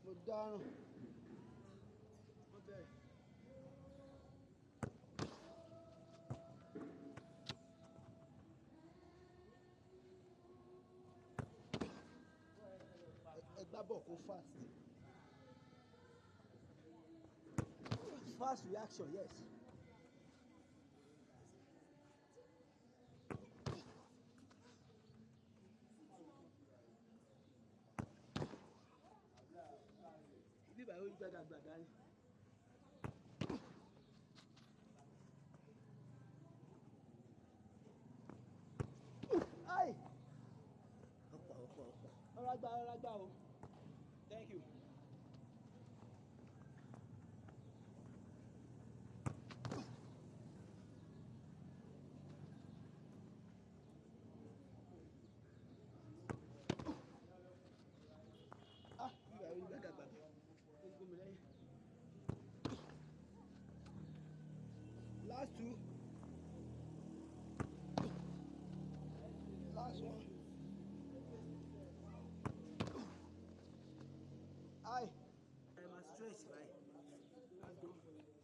Mo dáràn. Wọ́n bẹ̀rẹ̀. Ẹ gbá bọ̀ kó fast. Fast reaction, yes. Bí báyìí ó gbàgàgbàgà ni. Ai! Ọ̀pọ̀. Ọ̀rọ̀ gbá o. Thank you. Ah, bí báyìí ó gbàgàgbàgà. Ó gbé mi lẹ́yìn. Last two. Last one. Ai. I'm a stretch, right? Let's go.